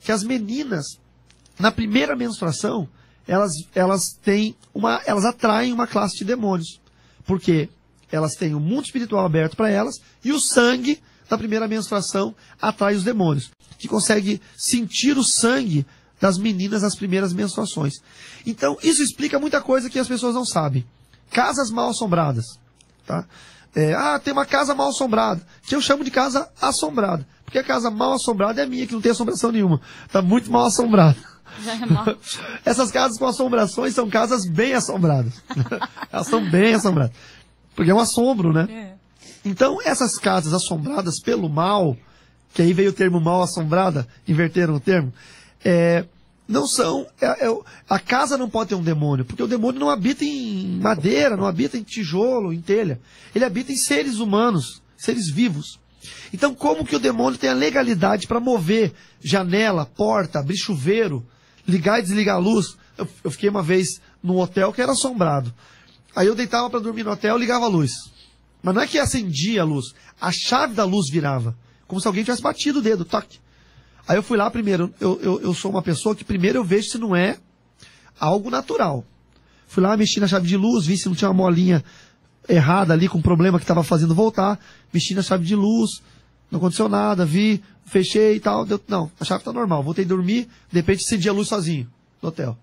que as meninas, na primeira menstruação, elas atraem uma classe de demônios. Porque elas têm o mundo espiritual aberto para elas, e o sangue da primeira menstruação atrai os demônios, que consegue sentir o sangue das meninas nas primeiras menstruações. Então, isso explica muita coisa que as pessoas não sabem. Casas mal assombradas. Tá? Tem uma casa mal assombrada, que eu chamo de casa assombrada. Porque a casa mal assombrada é a minha, que não tem assombração nenhuma. Está muito mal assombrada. Essas casas com assombrações são casas bem assombradas. Elas são bem assombradas. Porque é um assombro, né? Então, essas casas assombradas pelo mal, que aí veio o termo mal assombrada, inverteram o termo, não são... a casa não pode ter um demônio, porque o demônio não habita em madeira, não habita em tijolo, em telha. Ele habita em seres humanos, seres vivos. Então, como que o demônio tem a legalidade para mover janela, porta, abrir chuveiro, ligar e desligar a luz? Eu fiquei uma vez num hotel que era assombrado. Aí eu deitava para dormir no hotel e ligava a luz. Mas não é que acendia a luz, a chave da luz virava. Como se alguém tivesse batido o dedo, toque. Aí eu fui lá primeiro, eu sou uma pessoa que primeiro eu vejo se não é algo natural. Fui lá, mexi na chave de luz, vi se não tinha uma molinha errada ali, com um problema que estava fazendo voltar. Mexi na chave de luz, não aconteceu nada, vi, fechei e tal. Não, a chave está normal, voltei a dormir, de repente acendi a luz sozinho no hotel.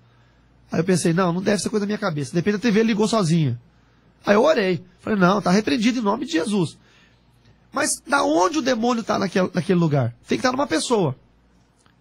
Aí eu pensei, não deve ser coisa da minha cabeça. De repente a TV ligou sozinha. Aí eu orei. Falei, não, está repreendido em nome de Jesus. Mas da onde o demônio está naquele lugar? Tem que estar numa pessoa.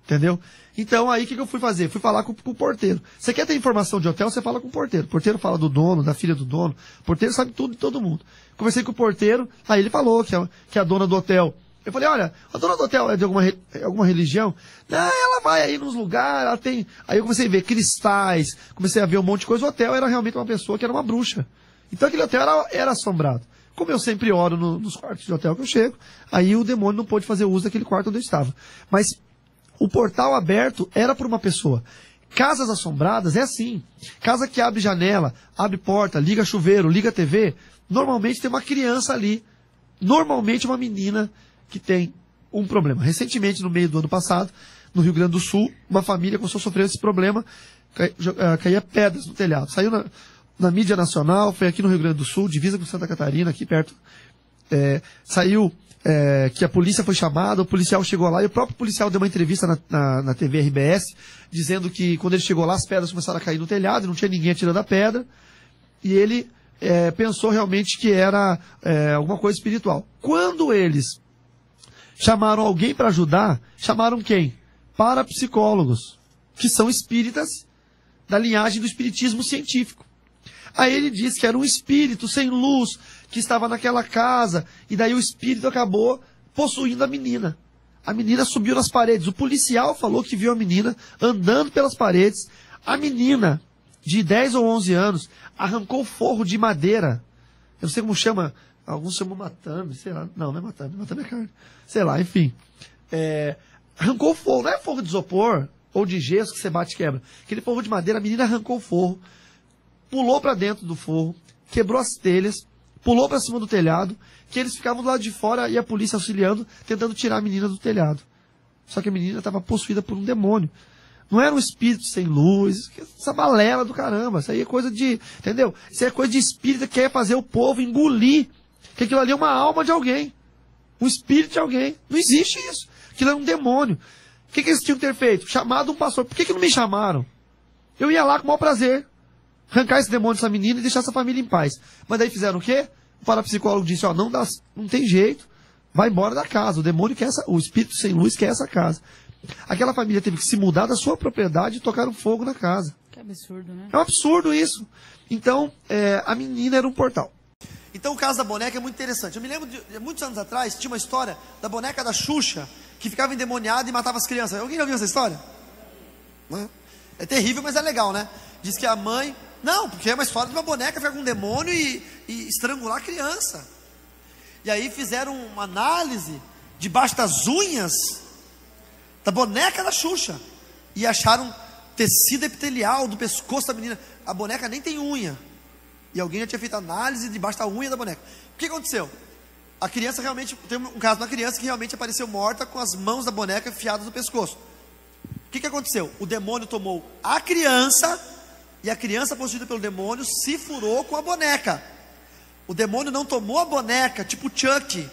Entendeu? Então aí o que eu fui fazer? Fui falar com o porteiro. Você quer ter informação de hotel, você fala com o porteiro. O porteiro fala do dono, da filha do dono. O porteiro sabe tudo de todo mundo. Conversei com o porteiro, aí ele falou que a dona do hotel... Eu falei, olha, a dona do hotel é de alguma religião? Não, ela vai aí nos lugares, ela tem... Aí eu comecei a ver cristais, comecei a ver um monte de coisa. O hotel era realmente uma pessoa que era uma bruxa. Então aquele hotel era assombrado. Como eu sempre oro nos quartos de hotel que eu chego, aí o demônio não pôde fazer uso daquele quarto onde eu estava. Mas o portal aberto era por uma pessoa. Casas assombradas é assim. Casa que abre janela, abre porta, liga chuveiro, liga TV. Normalmente tem uma criança ali. Normalmente uma menina que tem um problema. Recentemente, no meio do ano passado, no Rio Grande do Sul, uma família começou a sofrer esse problema, caía pedras no telhado. Saiu na mídia nacional, foi aqui no Rio Grande do Sul, divisa com Santa Catarina, aqui perto. Saiu que a polícia foi chamada, o policial chegou lá, e o próprio policial deu uma entrevista na TV RBS, dizendo que quando ele chegou lá, as pedras começaram a cair no telhado, não tinha ninguém atirando a pedra, e ele pensou realmente que era alguma coisa espiritual. Quando eles chamaram alguém para ajudar, chamaram quem? Parapsicólogos, que são espíritas da linhagem do espiritismo científico. Aí ele disse que era um espírito sem luz, que estava naquela casa, e daí o espírito acabou possuindo a menina. A menina subiu nas paredes. O policial falou que viu a menina andando pelas paredes. A menina, de 10 ou 11 anos, arrancou forro de madeira. Eu não sei como chama, alguns chamam matame, sei lá. Não é matame, matame é carne. Sei lá, enfim. Arrancou forro, não é forro de isopor ou de gesso que você bate e quebra. Aquele forro de madeira, a menina arrancou o forro, pulou para dentro do forro, quebrou as telhas, pulou para cima do telhado, que eles ficavam do lado de fora e a polícia auxiliando, tentando tirar a menina do telhado. Só que a menina estava possuída por um demônio. Não era um espírito sem luz, essa balela do caramba. Isso aí é coisa de, entendeu? Isso aí é coisa de espírito que quer fazer o povo engolir. Que aquilo ali é uma alma de alguém. Um espírito de alguém. Não existe isso. Aquilo é um demônio. O que eles tinham que ter feito? Chamado um pastor. Por que não me chamaram? Eu ia lá com o maior prazer. Arrancar esse demônio dessa menina e deixar essa família em paz. Mas daí fizeram o quê? O parapsicólogo disse, não tem jeito. Vai embora da casa. O demônio quer o espírito sem luz quer essa casa. Aquela família teve que se mudar da sua propriedade e tocar um fogo na casa. Que absurdo, né? É um absurdo isso. Então, a menina era um portal. Então o caso da boneca é muito interessante. Eu me lembro de muitos anos atrás, tinha uma história da boneca da Xuxa, que ficava endemoniada e matava as crianças. Alguém já viu essa história? Não? É terrível, mas é legal, né? Diz que a mãe... Não, porque é uma história de uma boneca ficar com um demônio e estrangular a criança. E aí fizeram uma análise debaixo das unhas da boneca da Xuxa. E acharam tecido epitelial do pescoço da menina. A boneca nem tem unha. E alguém já tinha feito análise debaixo da unha da boneca. O que aconteceu? A criança realmente... Tem um caso de uma criança que realmente apareceu morta com as mãos da boneca enfiadas no pescoço. que aconteceu? O demônio tomou a criança, e a criança possuída pelo demônio se furou com a boneca. O demônio não tomou a boneca, tipo Chuck,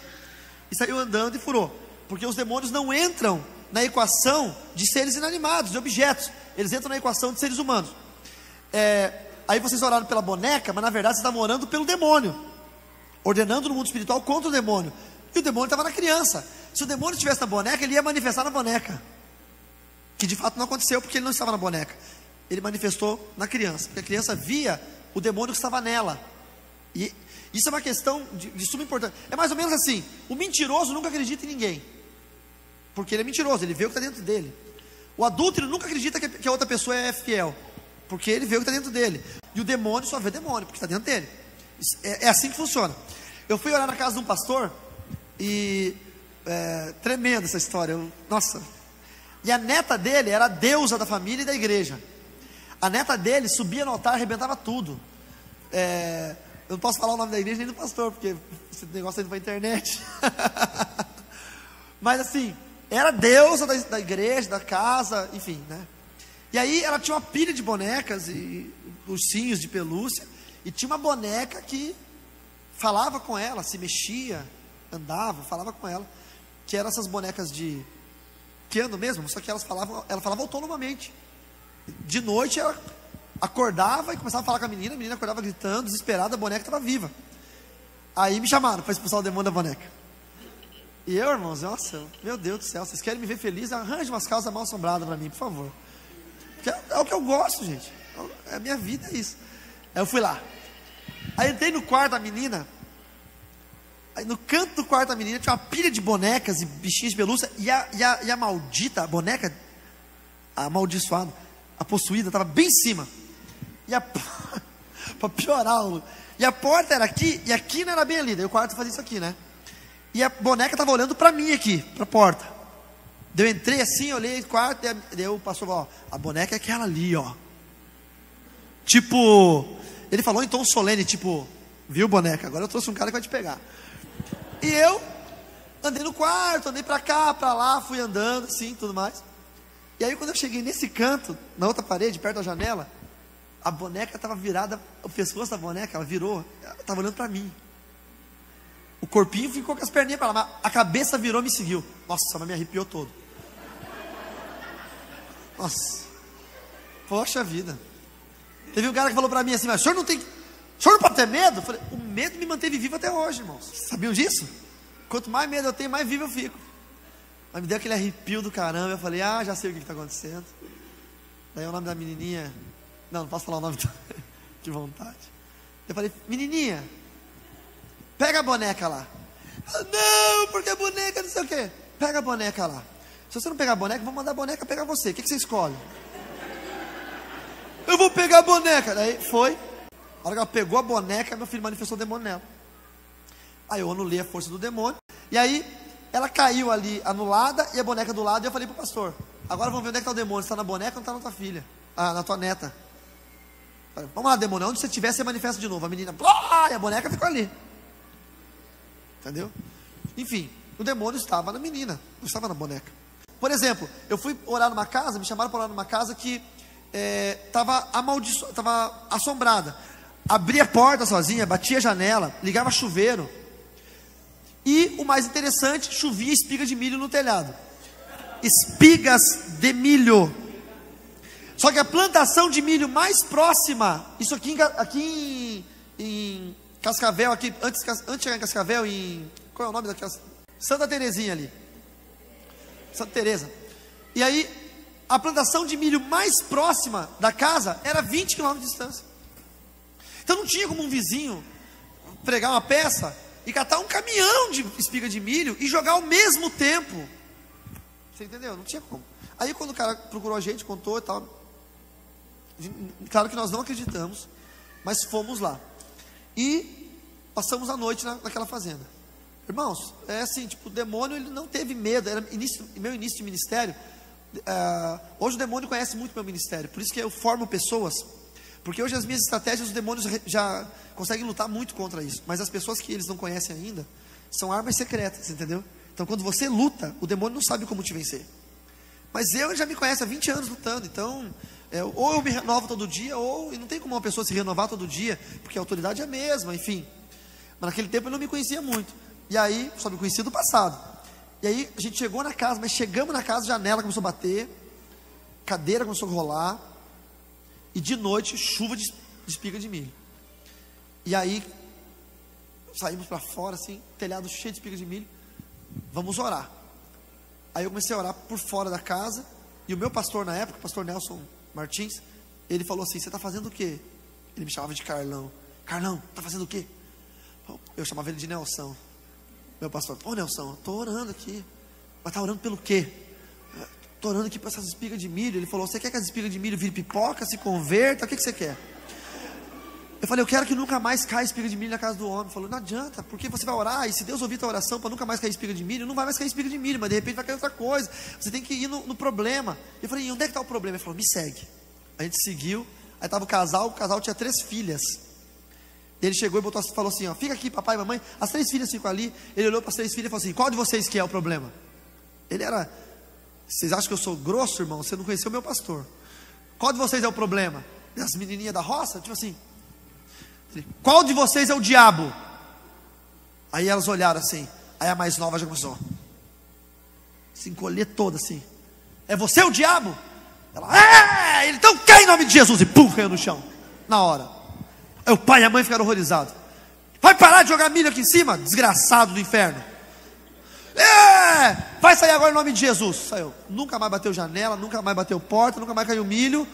e saiu andando e furou. Porque os demônios não entram na equação de seres inanimados, de objetos. Eles entram na equação de seres humanos. Aí vocês oraram pela boneca, mas na verdade vocês estavam orando pelo demônio, ordenando no mundo espiritual contra o demônio. E o demônio estava na criança. Se o demônio estivesse na boneca, ele ia manifestar na boneca. Que de fato não aconteceu, porque ele não estava na boneca. Ele manifestou na criança, porque a criança via o demônio que estava nela. E isso é uma questão de suma importância. É mais ou menos assim: o mentiroso nunca acredita em ninguém, porque ele é mentiroso, ele vê o que está dentro dele. O adúltero nunca acredita que a outra pessoa é fiel, porque ele vê o que está dentro dele. E o demônio só vê demônio, porque está dentro dele. É assim que funciona. Eu fui orar na casa de um pastor, e tremenda essa história. Nossa. E a neta dele era a deusa da família e da igreja. A neta dele subia no altar, arrebentava tudo. Eu não posso falar o nome da igreja nem do pastor, porque esse negócio aí não vai pra internet. Mas assim, era a deusa da igreja, da casa, enfim, né? E aí ela tinha uma pilha de bonecas e ursinhos de pelúcia, e tinha uma boneca que falava com ela, se mexia, andava, falava com ela, que eram essas bonecas de piano mesmo, só que ela falava autonomamente. De noite ela acordava e começava a falar com a menina acordava gritando, desesperada, a boneca estava viva. Aí me chamaram para expulsar o demônio da boneca. E eu, irmãos, nossa, meu Deus do céu, vocês querem me ver feliz? Arranje umas calças mal assombradas para mim, por favor. Porque é o que eu gosto, gente. A minha vida é isso. Aí eu fui lá. Aí entrei no quarto da menina. Aí no canto do quarto da menina tinha uma pilha de bonecas e bichinhos de pelúcia. E a maldita, a boneca, a amaldiçoada, a possuída, estava bem em cima. E para piorar, e a porta era aqui, e aqui não era bem ali. Daí o quarto fazia isso aqui, né? E a boneca estava olhando para mim aqui, para a porta. Daí eu entrei assim, olhei no quarto, daí o pastor falou: ó, a boneca é aquela ali, ó. Tipo, ele falou em tom solene, tipo, viu, boneca, agora eu trouxe um cara que vai te pegar. E eu andei no quarto, andei para cá, para lá, fui andando assim, tudo mais. E aí quando eu cheguei nesse canto, na outra parede, perto da janela, a boneca estava virada, o pescoço da boneca, ela virou, ela estava olhando para mim. O corpinho ficou com as perninhas para lá, mas a cabeça virou e me seguiu. Nossa, mas me arrepiou todo. Nossa, poxa vida. Teve um cara que falou para mim assim: mas o senhor não pode ter medo? Eu falei: o medo me manteve vivo até hoje, irmãos. Sabiam disso? Quanto mais medo eu tenho, mais vivo eu fico. Mas me deu aquele arrepio do caramba. Eu falei: já sei o que está acontecendo. Daí o nome da menininha, não posso falar o nome. Que vontade. Eu falei: menininha, pega a boneca lá. Não, porque a boneca não sei o quê. Pega a boneca lá. Se você não pegar a boneca, eu vou mandar a boneca pegar você. O que você escolhe? Eu vou pegar a boneca. Daí foi. A hora que ela pegou a boneca, meu filho manifestou o demônio nela. Aí eu anulei a força do demônio. E aí ela caiu ali anulada e a boneca do lado. E eu falei pro pastor: agora vamos ver onde é que está o demônio. Está na boneca ou está na tua filha? Na tua neta. Falei: vamos lá, demônio, onde você estiver, você manifesta de novo. A menina, e a boneca ficou ali. Entendeu? Enfim, o demônio estava na menina, não estava na boneca. Por exemplo, eu fui orar numa casa, me chamaram para orar numa casa que estava assombrada. Abria a porta sozinha, batia a janela, ligava chuveiro. E o mais interessante, chovia espiga de milho no telhado. Espigas de milho. Só que a plantação de milho mais próxima, isso aqui em Cascavel, aqui, antes de chegar em Cascavel, qual é o nome daquela? Santa Terezinha ali. Santa Teresa. E aí, a plantação de milho mais próxima da casa era 20 km de distância. Então não tinha como um vizinho pregar uma peça e catar um caminhão de espiga de milho e jogar ao mesmo tempo. Você entendeu? Não tinha como. Aí quando o cara procurou a gente, contou e tal, claro que nós não acreditamos, mas fomos lá. E passamos a noite naquela fazenda. Irmãos, é assim, tipo, o demônio ele não teve medo. Era meu início de ministério. Hoje o demônio conhece muito meu ministério, por isso que eu formo pessoas. Porque hoje as minhas estratégias, os demônios já conseguem lutar muito contra isso. Mas as pessoas que eles não conhecem ainda, são armas secretas, entendeu? Então quando você luta, o demônio não sabe como te vencer. Mas ele já me conhece há 20 anos lutando, então, ou eu me renovo todo dia, ou e não tem como uma pessoa se renovar todo dia, porque a autoridade é a mesma, enfim. Mas naquele tempo ele não me conhecia muito. E aí, só me conhecia do passado. E aí a gente chegou na casa, mas chegamos na casa, a janela começou a bater, cadeira começou a rolar, e de noite, chuva de espiga de milho. E aí, saímos para fora, assim, telhado cheio de espiga de milho, vamos orar. Aí eu comecei a orar por fora da casa, e o meu pastor na época, o pastor Nelson Martins, ele falou assim: você está fazendo o quê? Ele me chamava de Carlão. Carlão, está fazendo o quê? Eu chamava ele de Nelson. Meu pastor: pô, Nelson, estou orando aqui. Mas está orando pelo quê? Estou orando aqui por essas espigas de milho. Ele falou: você quer que as espigas de milho virem pipoca, se converta? O que você quer? Eu falei: eu quero que nunca mais caia espiga de milho na casa do homem. Ele falou: não adianta, porque você vai orar, e se Deus ouvir tua oração para nunca mais cair espiga de milho, não vai mais cair espiga de milho, mas de repente vai cair outra coisa. Você tem que ir no problema. Eu falei: e onde é que está o problema? Ele falou: me segue. A gente seguiu, aí estava o casal tinha 3 filhas. Ele chegou e falou assim: ó, fica aqui, papai e mamãe. As 3 filhas ficam ali. Ele olhou para as 3 filhas e falou assim: qual de vocês que é o problema? Ele era: vocês acham que eu sou grosso, irmão? Você não conheceu o meu pastor. Qual de vocês é o problema? As menininhas da roça? Tipo assim. Qual de vocês é o diabo? Aí elas olharam assim. Aí a mais nova já começou a se encolher toda assim: é você o diabo? Ela: ele então cai em nome de Jesus. E pum, caiu no chão na hora. Aí o pai e a mãe ficaram horrorizados. Vai parar de jogar milho aqui em cima, desgraçado do inferno. Vai sair agora em nome de Jesus. Saiu. Nunca mais bateu janela, nunca mais bateu porta, nunca mais caiu milho.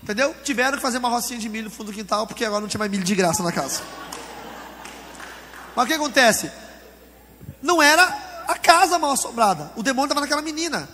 Entendeu? Tiveram que fazer uma rocinha de milho no fundo do quintal, porque agora não tinha mais milho de graça na casa. Mas o que acontece? Não era a casa mal assombrada. O demônio estava naquela menina.